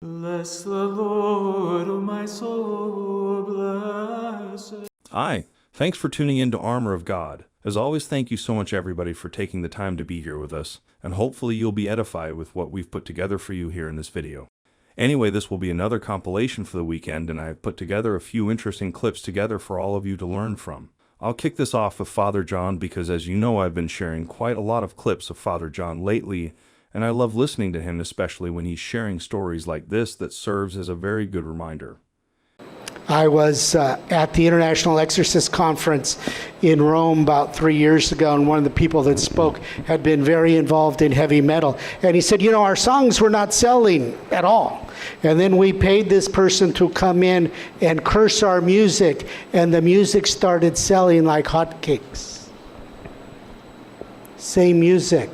Bless the Lord, O my soul, bless it. Hi, thanks for tuning in to Armor of God. As always, thank you so much everybody for taking the time to be here with us, and hopefully you'll be edified with what we've put together for you here in this video. Anyway, this will be another compilation for the weekend, and I've put together a few interesting clips together for all of you to learn from. I'll kick this off with Father John because, as you know, I've been sharing quite a lot of clips of Father John lately, and I love listening to him, especially when he's sharing stories like this that serves as a very good reminder. I was at the International Exorcist Conference in Rome about 3 years ago, and one of the people that spoke had been very involved in heavy metal. And he said, our songs were not selling at all. And then we paid this person to come in and curse our music, and the music started selling like hotcakes. Same music.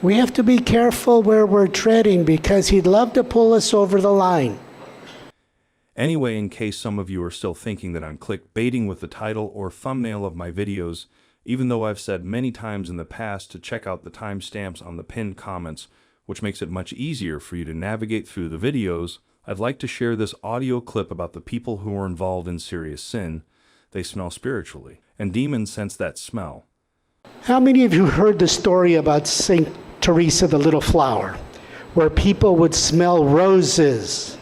We have to be careful where we're treading because he'd love to pull us over the line. Anyway, in case some of you are still thinking that I'm clickbaiting with the title or thumbnail of my videos, even though I've said many times in the past to check out the timestamps on the pinned comments, which makes it much easier for you to navigate through the videos, I'd like to share this audio clip about the people who are involved in serious sin. They smell spiritually, and demons sense that smell. How many of you heard the story about St. Teresa the Little Flower, where people would smell roses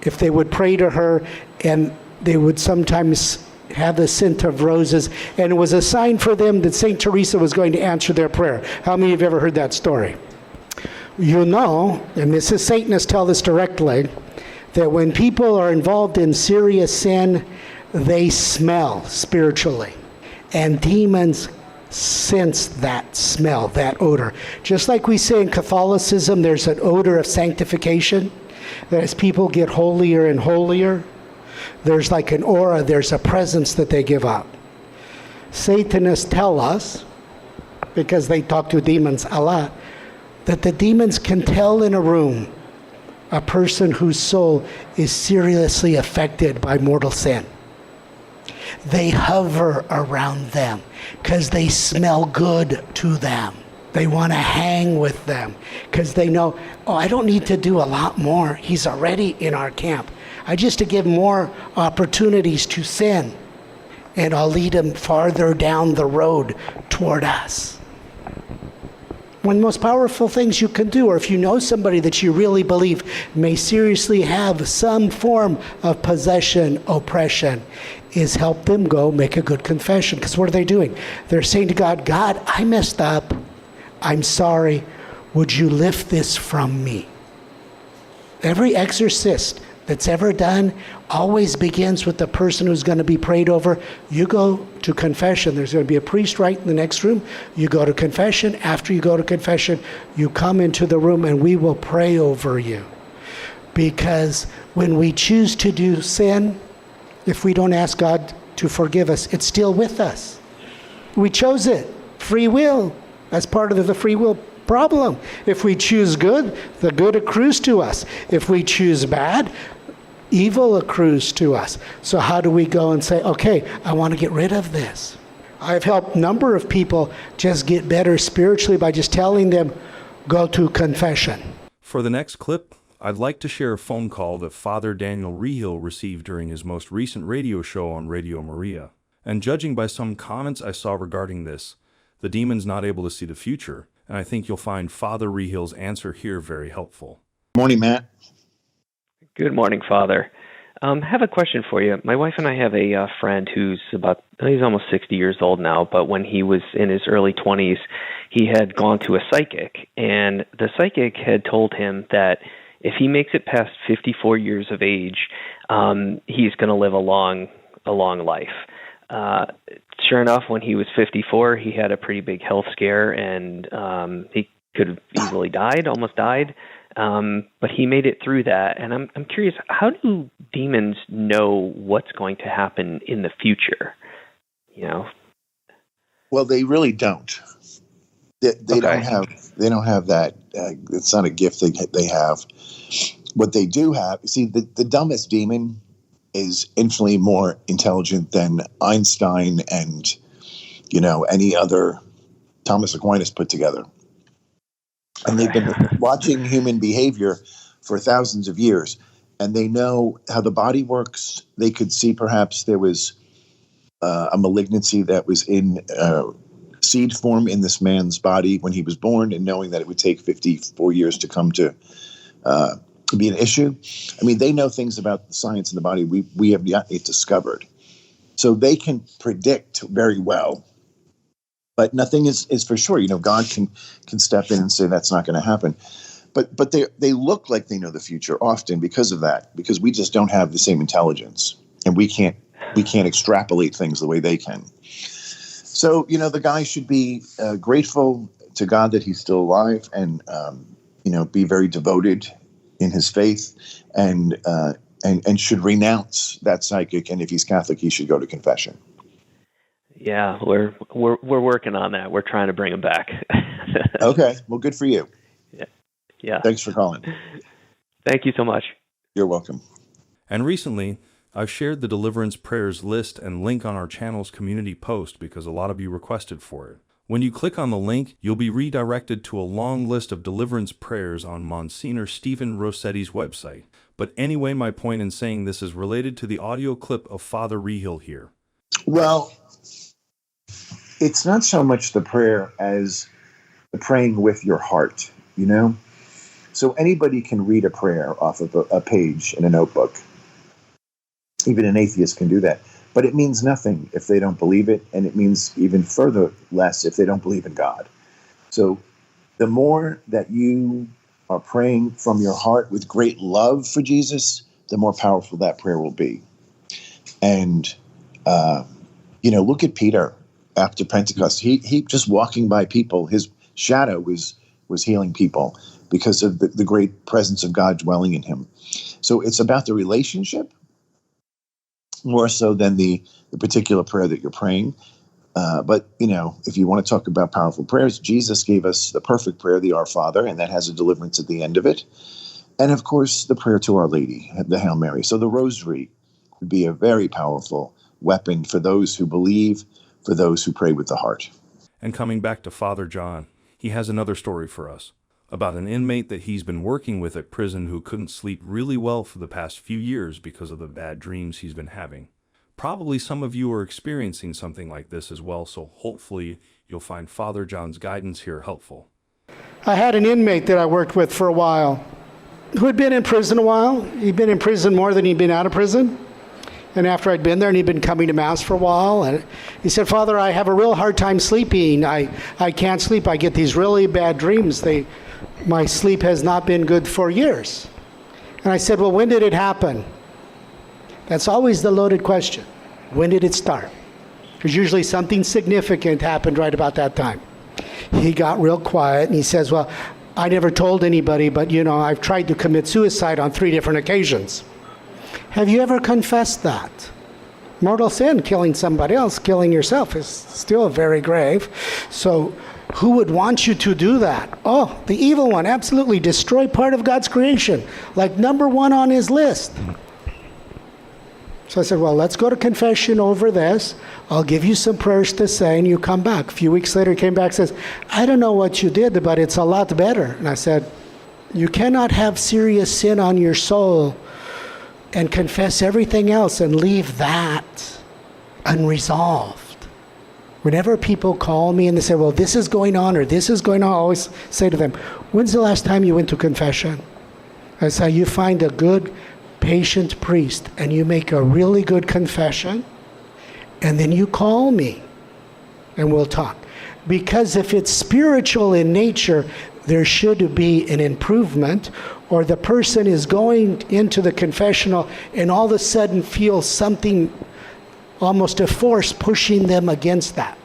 if they would pray to her, and they would sometimes have the scent of roses, and it was a sign for them that St. Teresa was going to answer their prayer? How many of you have ever heard that story? You know, and this is Satanists tell this directly, that when people are involved in serious sin, they smell spiritually, and demons sense that smell, that odor. Just like we say in Catholicism, there's an odor of sanctification, that as people get holier and holier, there's like an aura, there's a presence that they give up. Satanists tell us, because they talk to demons a lot, that the demons can tell in a room a person whose soul is seriously affected by mortal sin. They hover around them because they smell good to them. They want to hang with them because they know, I don't need to do a lot more. He's already in our camp. I just to give more opportunities to sin, and I'll lead him farther down the road toward us. One of the most powerful things you can do, or if you know somebody that you really believe may seriously have some form of possession, oppression, is help them go make a good confession. Because what are they doing? They're saying to God, God, I messed up. I'm sorry. Would you lift this from me? Every exorcist that's ever done always begins with the person who's going to be prayed over. You go to confession. There's going to be a priest right in the next room. You go to confession. After you go to confession, you come into the room and we will pray over you. Because when we choose to do sin, if we don't ask God to forgive us, it's still with us. We chose it. Free will. That's part of the free will problem. If we choose good, the good accrues to us. If we choose bad, evil accrues to us. So how do we go and say, okay, I want to get rid of this? I've helped a number of people just get better spiritually by just telling them, go to confession. For the next clip, I'd like to share a phone call that Father Daniel Reehil received during his most recent radio show on Radio Maria. And judging by some comments I saw regarding this, the demon's not able to see the future, and I think you'll find Father Reehil's answer here very helpful. Morning, Matt. Good morning, Father. Have a question for you. My wife and I have a friend he's almost 60 years old now, but when he was in his early 20s, he had gone to a psychic, and the psychic had told him that if he makes it past 54 years of age, he's going to live a long life. Sure enough, when he was 54, he had a pretty big health scare, and he could have easily almost died. But he made it through that. And I'm curious, how do demons know what's going to happen in the future? Well, they really don't. They don't have that. It's not a gift they have. What they do have, the dumbest demon is infinitely more intelligent than Einstein and, any other Thomas Aquinas put together. And they've been watching human behavior for thousands of years, and they know how the body works. They could see perhaps there was a malignancy that was in seed form in this man's body when he was born, and knowing that it would take 54 years to come to be an issue. I mean, they know things about the science in the body we have not yet discovered. So they can predict very well, but nothing is for sure. You know, God can step in and say that's not going to happen. But they look like they know the future often because of that, because we just don't have the same intelligence, and we can't extrapolate things the way they can. So, you know, the guy should be grateful to God that he's still alive, and you know, be very devoted in his faith, and should renounce that psychic. And if he's Catholic, he should go to confession. Yeah, we're working on that. We're trying to bring him back. Okay, well, good for you. Yeah. Thanks for calling. Thank you so much. You're welcome. And recently, I've shared the Deliverance Prayers list and link on our channel's community post because a lot of you requested for it. When you click on the link, you'll be redirected to a long list of deliverance prayers on Msgr Stephen Rossetti's website. But anyway, my point in saying this is related to the audio clip of Father Reehil here. Well, it's not so much the prayer as the praying with your heart, you know? So anybody can read a prayer off of a page in a notebook. Even an atheist can do that. But it means nothing if they don't believe it, and it means even further less if they don't believe in God. So the more that you are praying from your heart with great love for Jesus, the more powerful that prayer will be. And, you know, look at Peter after Pentecost. He just walking by people, his shadow was healing people because of the great presence of God dwelling in him. So it's about the relationship more so than the particular prayer that you're praying. But, you know, if you want to talk about powerful prayers, Jesus gave us the perfect prayer, the Our Father, and that has a deliverance at the end of it. And, of course, the prayer to Our Lady, the Hail Mary. So the rosary would be a very powerful weapon for those who believe, for those who pray with the heart. And coming back to Father John, he has another story for us about an inmate that he's been working with at prison who couldn't sleep really well for the past few years because of the bad dreams he's been having. Probably some of you are experiencing something like this as well, so hopefully you'll find Father John's guidance here helpful. I had an inmate that I worked with for a while who had been in prison a while. He'd been in prison more than he'd been out of prison. And after I'd been there, and he'd been coming to Mass for a while, and he said, Father, I have a real hard time sleeping. I can't sleep. I get these really bad dreams. My sleep has not been good for years. And I said, well, when did it happen? That's always the loaded question. When did it start? Because usually something significant happened right about that time. He got real quiet, and he says, well, I never told anybody, but, you know, I've tried to commit suicide on 3 different occasions. Have you ever confessed that? Mortal sin, killing somebody else, killing yourself, is still very grave. So who would want you to do that? Oh, the evil one, absolutely. Destroy part of God's creation, like number 1 on his list. So I said, well, let's go to confession over this. I'll give you some prayers to say, and you come back. A few weeks later, he came back and says, I don't know what you did, but it's a lot better. And I said, you cannot have serious sin on your soul and confess everything else and leave that unresolved. Whenever people call me and they say, well, this is going on or this is going on, I always say to them, when's the last time you went to confession? I say, you find a good, patient priest and you make a really good confession, and then you call me and we'll talk. Because if it's spiritual in nature, there should be an improvement, or the person is going into the confessional and all of a sudden feels something, almost a force pushing them against that.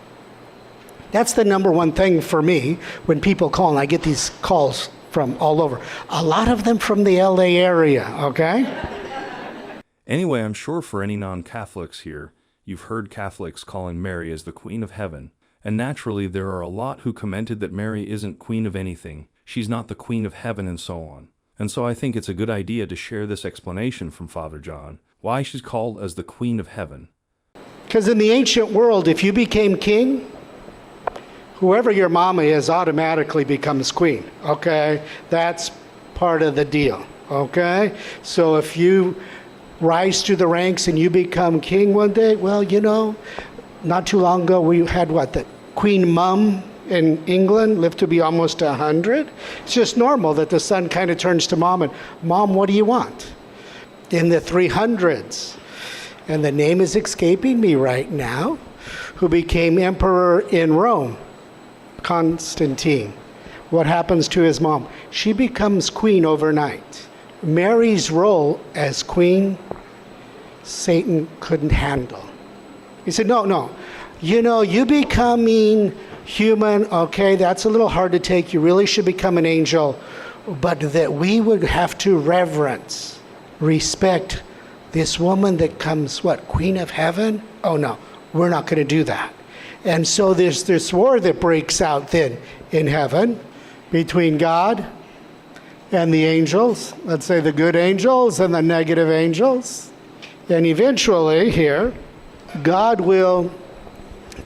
That's the number 1 thing for me when people call, and I get these calls from all over. A lot of them from the LA area, okay? Anyway, I'm sure for any non-Catholics here, you've heard Catholics calling Mary as the Queen of Heaven. And naturally, there are a lot who commented that Mary isn't Queen of anything. She's not the Queen of Heaven and so on. And so I think it's a good idea to share this explanation from Father John, why she's called as the Queen of Heaven. Because in the ancient world, if you became king, whoever your mama is automatically becomes queen, okay? That's part of the deal. Okay? So if you rise through the ranks and you become king one day, well, not too long ago we had the Queen Mum in England lived to be almost 100. It's just normal that the son kind of turns to mom and, Mom, what do you want? In the 300s, and the name is escaping me right now, who became emperor in Rome, Constantine. What happens to his mom? She becomes queen overnight. Mary's role as queen, Satan couldn't handle. He said, no. You becoming human, okay, that's a little hard to take. You really should become an angel. But that we would have to reverence, respect this woman that comes, Queen of Heaven? Oh, no, we're not going to do that. And so there's this war that breaks out then in heaven between God and the angels, let's say the good angels and the negative angels. And eventually here, God will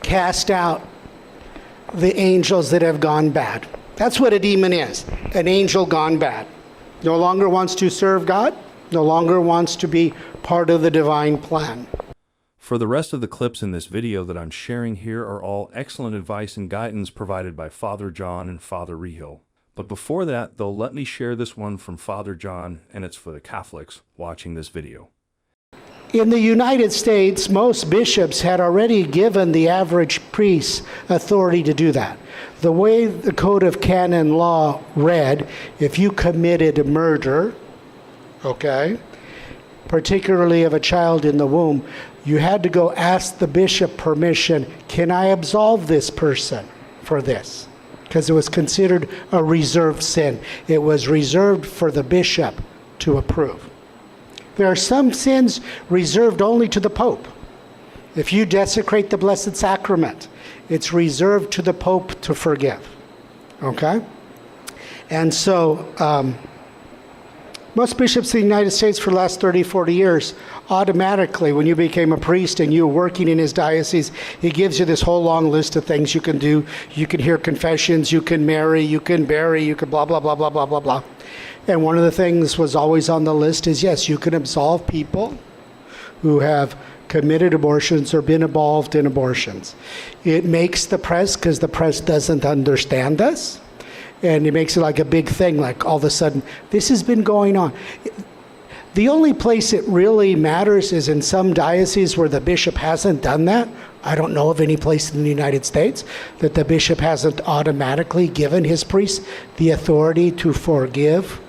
cast out the angels that have gone bad. That's what a demon is, an angel gone bad. No longer wants to serve God, no longer wants to be part of the divine plan. For the rest of the clips in this video that I'm sharing here are all excellent advice and guidance provided by Father John and Father Reehil. But before that, though, let me share this one from Father John, and it's for the Catholics watching this video. In the United States, most bishops had already given the average priest authority to do that. The way the Code of Canon Law read, if you committed murder, okay, particularly of a child in the womb, you had to go ask the bishop permission, can I absolve this person for this? Because it was considered a reserved sin. It was reserved for the bishop to approve. There are some sins reserved only to the Pope. If you desecrate the Blessed Sacrament, it's reserved to the Pope to forgive. Okay? And so, most bishops in the United States for the last 30, 40 years, automatically, when you became a priest and you were working in his diocese, he gives you this whole long list of things you can do. You can hear confessions, you can marry, you can bury, you can blah, blah, blah, blah, blah, blah, blah. And one of the things was always on the list is, yes, you can absolve people who have committed abortions or been involved in abortions. It makes the press, because the press doesn't understand us, and it makes it like a big thing, like all of a sudden, this has been going on. The only place it really matters is in some dioceses where the bishop hasn't done that. I don't know of any place in the United States that the bishop hasn't automatically given his priests the authority to forgive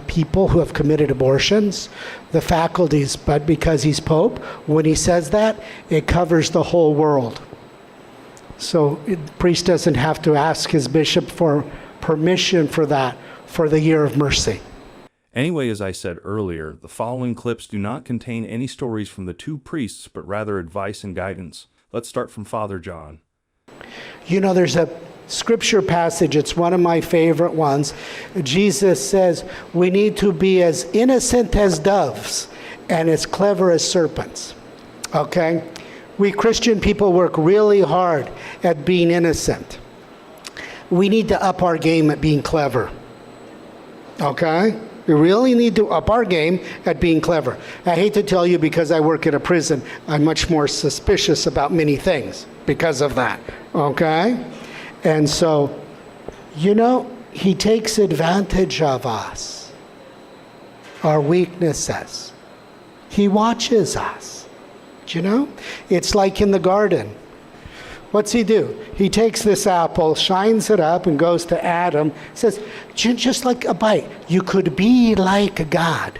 people who have committed abortions, the faculties, but because he's Pope, when he says that, it covers the whole world. So the priest doesn't have to ask his bishop for permission for that, for the year of mercy. Anyway, as I said earlier, the following clips do not contain any stories from the two priests, but rather advice and guidance. Let's start from Father John. There's a scripture passage, it's one of my favorite ones. Jesus says we need to be as innocent as doves and as clever as serpents. Okay? We Christian people work really hard at being innocent. We need to up our game at being clever. Okay? We really need to up our game at being clever. I hate to tell you, because I work at a prison, I'm much more suspicious about many things because of that. Okay? And so, he takes advantage of us, our weaknesses. He watches us. It's like in the garden. What's he do? He takes this apple, shines it up, and goes to Adam, says, just like a bite, you could be like God.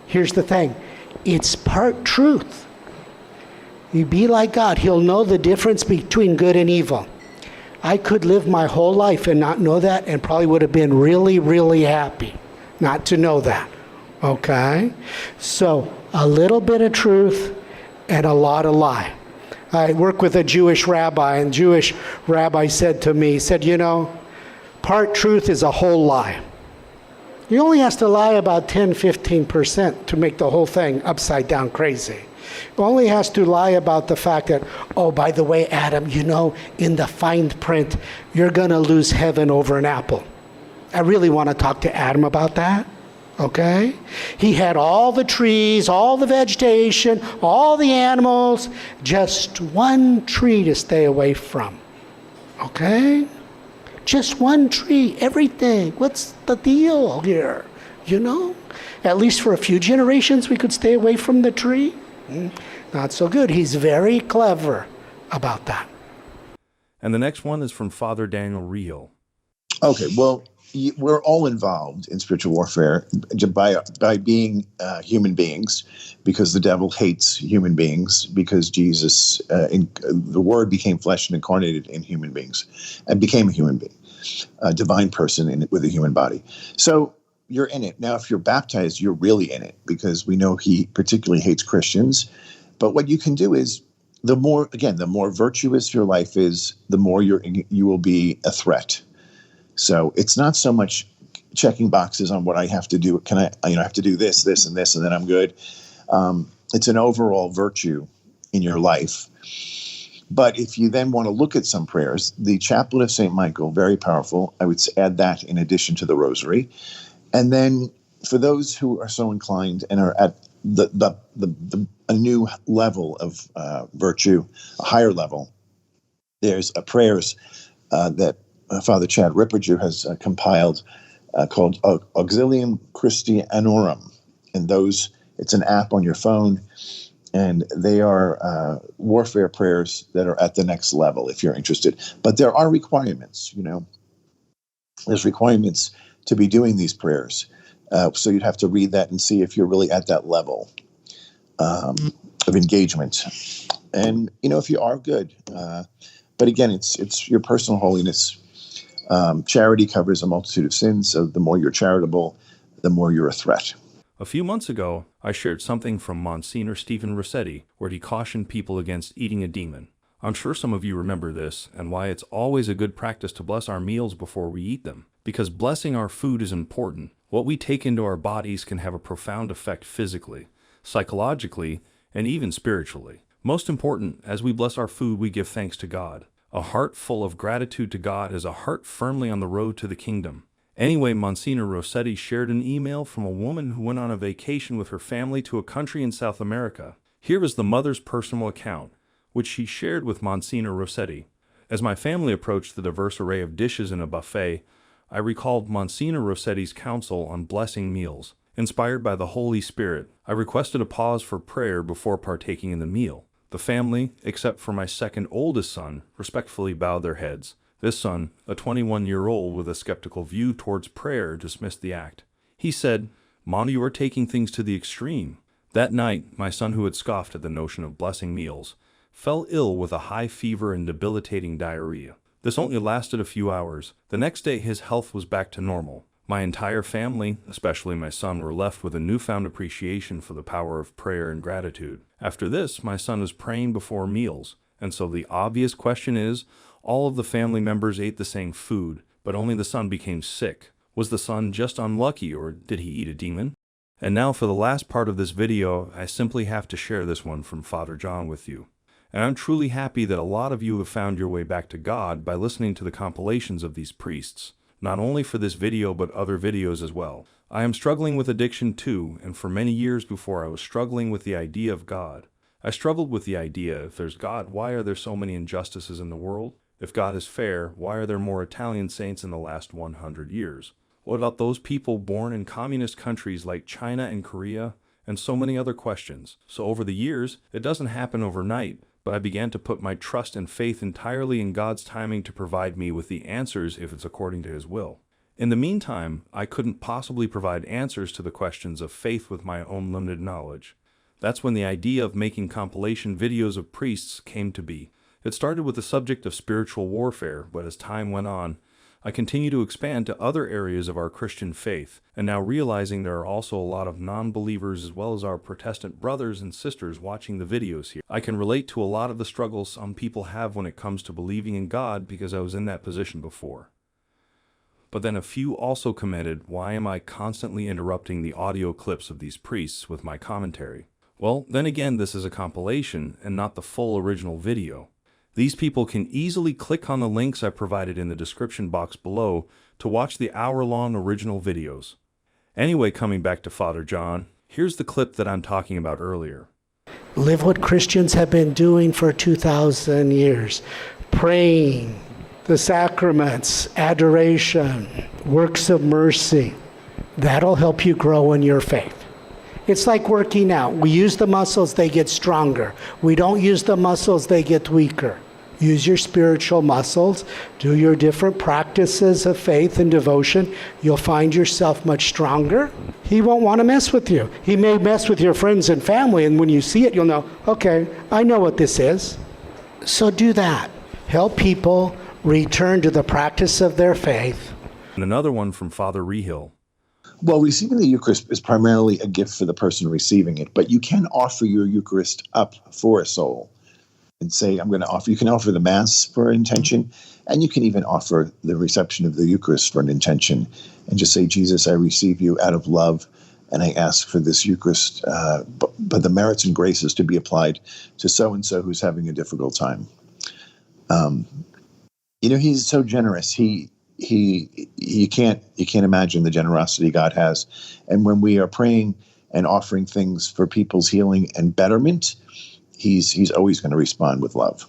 Here's the thing, it's part truth. You be like God. He'll know the difference between good and evil. I could live my whole life and not know that, and probably would have been really, really happy not to know that. Okay? So, a little bit of truth and a lot of lie. I work with a Jewish rabbi, and Jewish rabbi said to me, part truth is a whole lie. He only has to lie about 10, 15% to make the whole thing upside down crazy. He only has to lie about the fact that, oh, by the way, Adam, in the fine print, you're going to lose heaven over an apple. I really want to talk to Adam about that. Okay? He had all the trees, all the vegetation, all the animals, just one tree to stay away from. Okay? Just one tree, everything. What's the deal here? You know? At least for a few generations we could stay away from the tree. Not so good. He's very clever about that. And the next one is from Father Daniel Reehil. Okay, well, we're all involved in spiritual warfare by being human beings, because the devil hates human beings, because Jesus, the Word became flesh and incarnated in human beings and became a human being, a divine person with a human body. So you're in it. Now, if you're baptized, you're really in it, because we know he particularly hates Christians. But what you can do is, the more virtuous your life is, the more you will be a threat. So it's not so much checking boxes on what I have to do. I have to do this, this, and this, and then I'm good. It's an overall virtue in your life. But if you then want to look at some prayers, the Chaplet of St. Michael, very powerful. I would add that in addition to the Rosary. And then for those who are so inclined and are at a new level of virtue, a higher level, there's prayers that Father Chad Ripperger has compiled called Auxilium Christianorum. And it's an app on your phone, and they are warfare prayers that are at the next level if you're interested. But there are requirements, There's requirements to be doing these prayers. So you'd have to read that and see if you're really at that level of engagement. And, if you are good. But again, it's your personal holiness. Charity covers a multitude of sins, so the more you're charitable, the more you're a threat. A few months ago, I shared something from Msgr Stephen Rossetti, where he cautioned people against eating a demon. I'm sure some of you remember this, and why it's always a good practice to bless our meals before we eat them. Because blessing our food is important. What we take into our bodies can have a profound effect physically, psychologically, and even spiritually. Most important, as we bless our food, we give thanks to God. A heart full of gratitude to God is a heart firmly on the road to the kingdom. Anyway, Msgr Rossetti shared an email from a woman who went on a vacation with her family to a country in South America. Here is the mother's personal account, which she shared with Msgr Rossetti. As my family approached the diverse array of dishes in a buffet, I recalled Msgr Rossetti's counsel on blessing meals. Inspired by the Holy Spirit, I requested a pause for prayer before partaking in the meal. The family, except for my second oldest son, respectfully bowed their heads. This son, a 21-year-old with a skeptical view towards prayer, dismissed the act. He said, "Mom, you are taking things to the extreme." That night, my son, who had scoffed at the notion of blessing meals, fell ill with a high fever and debilitating diarrhea. This only lasted a few hours. The next day, his health was back to normal. My entire family, especially my son, were left with a newfound appreciation for the power of prayer and gratitude. After this, my son was praying before meals, and so the obvious question is, all of the family members ate the same food, but only the son became sick. Was the son just unlucky, or did he eat a demon? And now for the last part of this video, I simply have to share this one from Father John with you. And I'm truly happy that a lot of you have found your way back to God by listening to the compilations of these priests. Not only for this video, but other videos as well. I am struggling with addiction too, and for many years before I was struggling with the idea of God. I struggled with the idea, if there's God, why are there so many injustices in the world? If God is fair, why are there more Italian saints in the last 100 years? What about those people born in communist countries like China and Korea? And so many other questions. So over the years, it doesn't happen overnight, but I began to put my trust and faith entirely in God's timing to provide me with the answers if it's according to His will. In the meantime, I couldn't possibly provide answers to the questions of faith with my own limited knowledge. That's when the idea of making compilation videos of priests came to be. It started with the subject of spiritual warfare, but as time went on, I continue to expand to other areas of our Christian faith, and now realizing there are also a lot of non-believers as well as our Protestant brothers and sisters watching the videos here. I can relate to a lot of the struggles some people have when it comes to believing in God because I was in that position before. But then a few also commented, why am I constantly interrupting the audio clips of these priests with my commentary? Well, then again, this is a compilation and not the full original video. These people can easily click on the links I provided in the description box below to watch the hour-long original videos. Anyway, coming back to Father John, here's the clip that I'm talking about earlier. Live what Christians have been doing for 2,000 years. Praying, the sacraments, adoration, works of mercy. That'll help you grow in your faith. It's like working out. We use the muscles, they get stronger. We don't use the muscles, they get weaker. Use your spiritual muscles. Do your different practices of faith and devotion. You'll find yourself much stronger. He won't want to mess with you. He may mess with your friends and family, and when you see it, you'll know, okay, I know what this is. So do that. Help people return to the practice of their faith. And another one from Father Reehil. Well, receiving the Eucharist is primarily a gift for the person receiving it, but you can offer your Eucharist up for a soul and say, I'm going to offer, you can offer the Mass for intention, and you can even offer the reception of the Eucharist for an intention, and just say, Jesus, I receive you out of love, and I ask for this Eucharist, but the merits and graces to be applied to so-and-so who's having a difficult time. He's so generous. You can't imagine the generosity God has. And when we are praying and offering things for people's healing and betterment, he's always going to respond with love.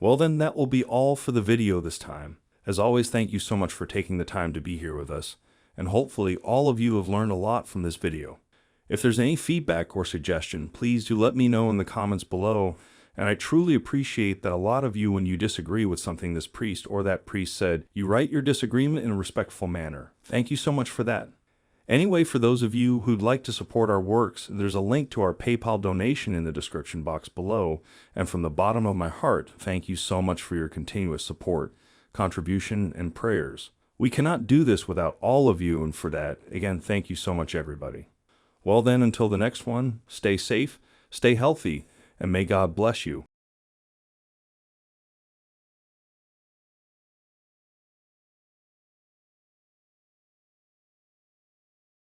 Well, then that will be all for the video this time. As always, thank you so much for taking the time to be here with us. And hopefully all of you have learned a lot from this video. If there's any feedback or suggestion, please do let me know in the comments below. And I truly appreciate that a lot of you, when you disagree with something this priest or that priest said, you write your disagreement in a respectful manner. Thank you so much for that. Anyway, for those of you who'd like to support our works, there's a link to our PayPal donation in the description box below. And from the bottom of my heart, thank you so much for your continuous support, contribution, and prayers. We cannot do this without all of you, and for that, again, thank you so much, everybody. Well then, until the next one, stay safe, stay healthy, and may God bless you.